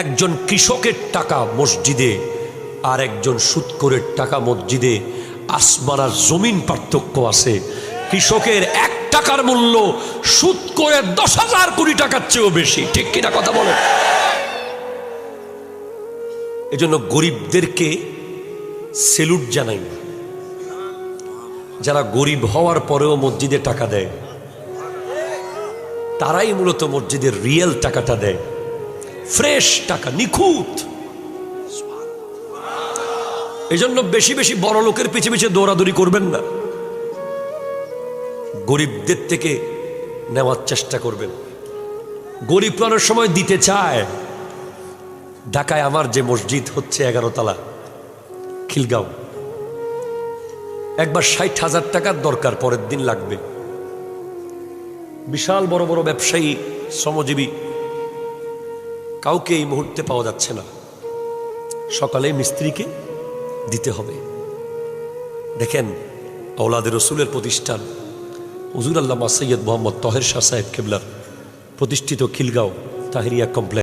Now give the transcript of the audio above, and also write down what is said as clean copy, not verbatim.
একজন কৃষকের টাকা মসজিদে আর একজন সুদখোরের টাকা মসজিদে আসমান আর জমিন পার্থক্য আছে। কৃষকের 1 টাকার মূল্য সুদখোরের 10,000 কোটি টাকার চেয়েও বেশি। ঠিক কিনা কথা বলেন? এজন্য গরিবদেরকে সেলুট জানাই, যারা গরিব হওয়ার পরেও মসজিদে টাকা দেয়, তারাই মূলত মসজিদের রিয়েল টাকাটা দেয়, ফ্রেশ টাকা, নিখুঁত। এজন্য বেশি বেশি বড় লোকের পিছে পিছে দৌড়াদৌড়ি করবেন না, গরিবদের থেকে নেওয়ার চেষ্টা করবেন। গরিব প্রাণের সময় দিতে চায়। ঢাকায় আমার যে মসজিদ হচ্ছে 11 তলা খিলগাঁও, একবার 60,000 টাকার দরকার, পরের দিন লাগবে। বিশাল বড় বড় ব্যবসায়ী, শ্রমজীবী, কাউকে এই মুহূর্তে পাওয়া যাচ্ছে না। সকালে মিস্ত্রিকে দিতে হবে। দেখেন, আওলাদে রসুলের প্রতিষ্ঠান হুজুর আল্লামা সৈয়দ মোহাম্মদ তহের শাহ সাহেব কেবলার প্রতিষ্ঠিত খিলগাঁও তাহেরিয়া কমপ্লেক্স